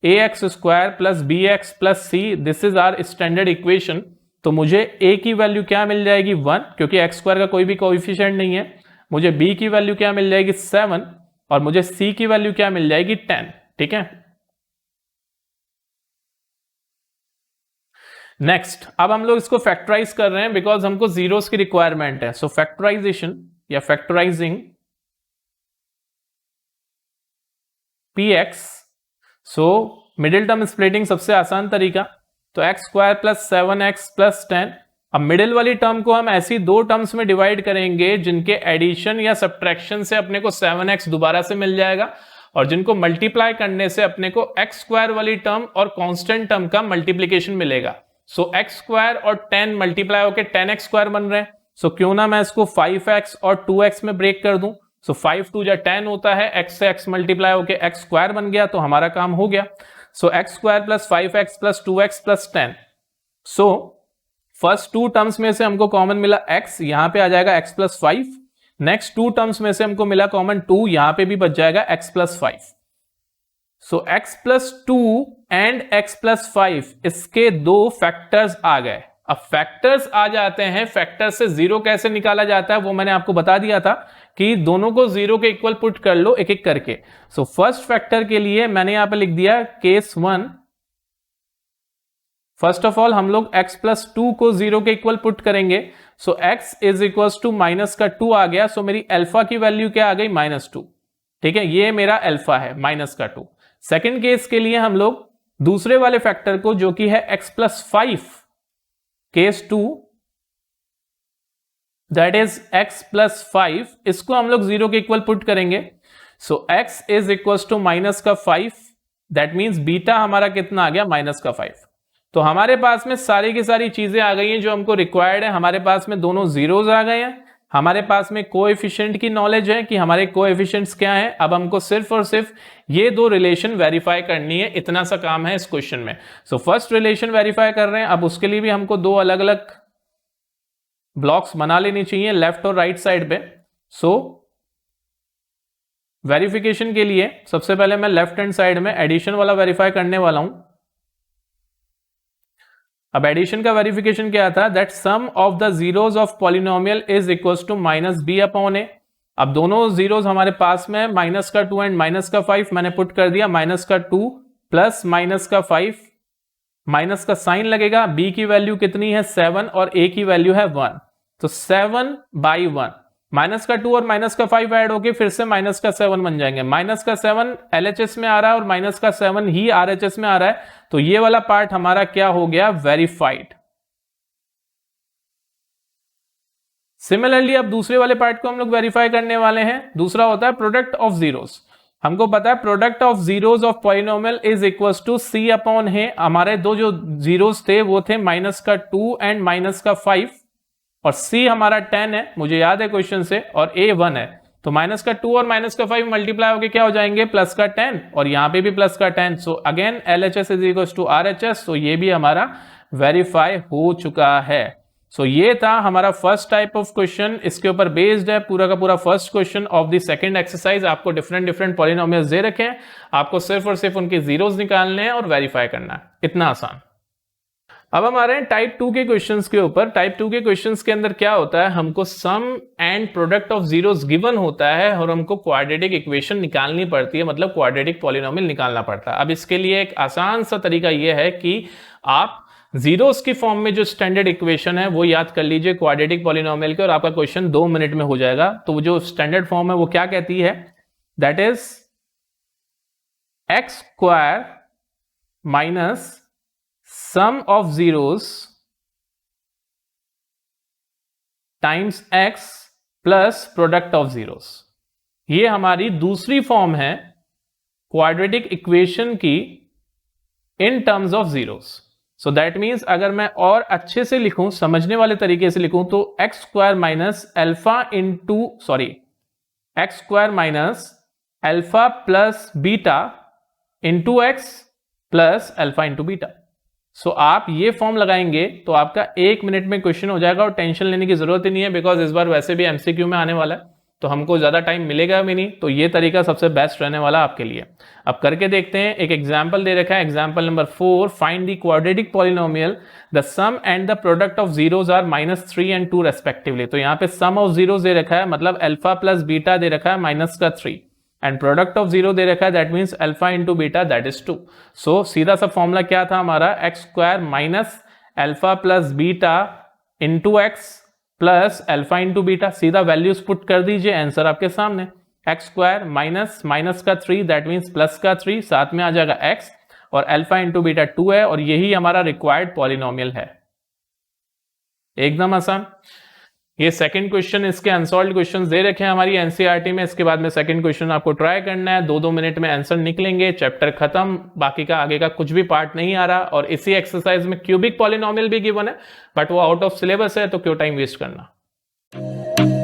ax square plus bx plus c, this is our standard equation. तो मुझे a की वैल्यू क्या मिल जाएगी 1, क्योंकि x स्क्वायर का कोई भी कोएफिशिएंट नहीं है। मुझे b की वैल्यू क्या मिल जाएगी 7, और मुझे c की वैल्यू क्या मिल जाएगी 10, ठीक है। नेक्स्ट, अब हम लोग इसको फैक्टराइज कर रहे हैं बिकॉज हमको जीरोस की रिक्वायरमेंट है। सो फैक्टराइजेशन या factorising px, so middle term splitting सबसे आसान तरीका, तो x square plus 7x plus 10। अब मिडिल वाली टर्म को हम ऐसी दो टर्म्स में डिवाइड करेंगे जिनके एडिशन या सब्ट्रैक्शन से अपने को 7x दोबारा से मिल जाएगा, और जिनको मल्टीप्लाई करने से अपने को एक्स स्क्वायर वाली टर्म और कांस्टेंट टर्म का मल्टीप्लीकेशन मिलेगा। सो एक्स स्क्वायर और 10 मल्टीप्लाई होकर 10x स्क्वायर बन रहे हैं। सो क्यों ना मैं इसको 5x और 2x में ब्रेक कर दूं। सो 5 2 10 होता है, x से x मल्टीप्लाई होकर x स्क्वायर बन गया, तो हमारा काम हो गया। So x square plus 5x plus 2x plus 10। So first two terms में से हमको कॉमन मिला x, यहां पे आ जाएगा x plus 5। Next two terms में से हमको मिला कॉमन 2, यहां पे भी बच जाएगा x plus 5। So x plus 2 and x plus 5, इसके दो फैक्टर्स आ गए। अब फैक्टर्स आ जाते हैं, फैक्टर से जीरो कैसे निकाला जाता है वो मैंने आपको बता दिया था कि दोनों को 0 के इक्वल पुट कर लो एक एक करके। सो फर्स्ट फैक्टर के लिए मैंने यहां पे लिख दिया केस 1। फर्स्ट ऑफ ऑल हम लोग x प्लस 2 को 0 के इक्वल पुट करेंगे। So x is equal to minus का 2 आ गया। सो मेरी अल्फा की वैल्यू क्या आ गई? -2। ठीक है, ये मेरा अल्फा है माइनस का 2। सेकेंड केस के लिए हम लोग दूसरे वाले फैक्टर को जो कि है x plus 5 case 2, that is x plus 5, इसको हम लोग 0 के इक्वल पुट करेंगे। So x is equal to minus का 5, दैट मीन्स बीटा हमारा कितना आ गया? माइनस का 5। तो हमारे पास में सारी की सारी चीजें आ गई हैं जो हमको रिक्वायर्ड है। हमारे पास में दोनों जीरोज आ गए हैं, हमारे पास में कोएफिशिएंट की नॉलेज है कि हमारे कोएफिशिएंट्स क्या हैं। अब हमको सिर्फ और सिर्फ ये दो रिलेशन वेरीफाई करनी है, इतना सा काम है इस क्वेश्चन में। सो फर्स्ट रिलेशन वेरीफाई कर रहे हैं। अब उसके लिए भी हमको दो अलग अलग ब्लॉक्स बना लेनी चाहिए लेफ्ट और राइट साइड पे। सो वेरिफिकेशन के लिए सबसे पहले मैं लेफ्ट हैंड साइड में एडिशन वाला वेरीफाई करने वाला हूं। अब एडिशन का वेरिफिकेशन क्या था? That sum of the zeros of polynomial is equals to minus b upon a. अब दोनों जीरोस हमारे पास में माइनस का 2 एंड माइनस का 5 मैंने पुट कर दिया। माइनस का 2 प्लस माइनस का 5, माइनस का साइन लगेगा। b की वैल्यू कितनी है? 7 और a की वैल्यू है 1। तो 7/1 माइनस का 2 और माइनस का 5 ऐड होके फिर से माइनस का 7 बन जाएंगे। माइनस का 7 LHS में आ रहा है और माइनस का 7 ही RHS में आ रहा है। तो ये वाला पार्ट हमारा क्या हो गया? वेरीफाइड। सिमिलरली अब दूसरे वाले पार्ट को हम लोग वेरीफाई करने वाले हैं। दूसरा होता है प्रोडक्ट ऑफ जीरोस। हमको पता है product of zeros of polynomial is equals to c upon है। हमारे दो जो जीरोस थे वो थे माइनस का 2 एंड माइनस का 5 और c हमारा 10 है, मुझे याद है क्वेश्चन से, और a 1 है। तो माइनस का 2 और माइनस का 5 मल्टीप्लाई होके क्या हो जाएंगे? प्लस का 10 और यहां पे भी प्लस का 10। So again LHS is equal to RHS। तो ये भी हमारा वेरीफाई हो चुका है। सो ये था हमारा फर्स्ट टाइप ऑफ क्वेश्चन। इसके ऊपर बेस्ड है पूरा का पूरा first question of the second exercise. आपको डिफरेंट डिफरेंट पॉलिनोमियल्स दे रखे हैं, आपको सिर्फ और सिर्फ उनके जीरोस निकालने हैं और वेरीफाई करना है, इतना आसान। अब हम आ रहे हैं टाइप 2 के क्वेश्चंस के ऊपर। टाइप 2 के क्वेश्चंस के अंदर क्या होता है? हमको sum and product of zeros given होता है और हमको क्वाड्रेटिक इक्वेशन निकालनी पड़ती है, मतलब क्वाड्रेटिक पॉलिनोमियल निकालना पड़ता है। अब इसके लिए एक आसान सा तरीका यह है कि आप जीरोस की फॉर्म में जो स्टैंडर्ड इक्वेशन है वो याद कर लीजिए क्वाड्रेटिक पॉलिनोमियल के, और आपका क्वेश्चन 2 मिनट में हो जाएगा। तो जो स्टैंडर्ड फॉर्म है वो क्या कहती है? That is x square minus sum of zeros times x plus product of zeros. ये हमारी दूसरी फॉर्म है क्वाड्रेटिक इक्वेशन की in terms of zeros. So that means अगर मैं और अच्छे से लिखूं, समझने वाले तरीके से लिखूं, तो x square minus alpha x square minus alpha plus beta into x plus alpha into beta. So आप ये फॉर्म लगाएंगे तो आपका 1 मिनट में क्वेश्चन हो जाएगा और टेंशन लेने की जरूरत ही नहीं है, बिकॉज इस बार वैसे भी एमसीक्यू में आने वाला है तो हमको ज्यादा टाइम मिलेगा भी नहीं। तो ये तरीका सबसे बेस्ट रहने वाला आपके लिए। अब करके देखते हैं। एक एग्जांपल दे रखा है, example number 4, find the quadratic polynomial the sum and the product of zeros are -3 and 2 respectively. तो यहाँ पे सम ऑफ जीरोस दे रखा है, मतलब अल्फा प्लस बीटा दे रखा है माइनस का 3, एंड प्रोडक्ट ऑफ जीरो दे रखा है, that means alpha into beta that is 2। सो सीधा सा फॉर्मूला क्या था हमारा? X square minus alpha plus beta into x plus alpha into beta. सीधा वैल्यूज पुट कर दीजिए, आंसर आपके सामने। एक्स स्क्वायर माइनस माइनस का 3 दैट मीन्स प्लस का 3, साथ में आ जाएगा एक्स, और अल्फा इंटू बीटा 2 है, और यही हमारा रिक्वायर्ड पॉलिनोमियल है। एकदम आसान। ये सेकंड क्वेश्चन, इसके अनसॉल्व्ड क्वेश्चंस दे रखे हैं हमारी एनसीईआरटी में। इसके बाद में सेकंड क्वेश्चन आपको ट्राई करना है, 2-2 मिनट में आंसर निकलेंगे, चैप्टर खत्म, बाकी का आगे का कुछ भी पार्ट नहीं आ रहा। और इसी एक्सरसाइज में क्यूबिक पॉलिनोमियल भी गिवन है, बट वो आउट ऑफ सिलेबस है, तो क्यों टाइम वेस्ट करना।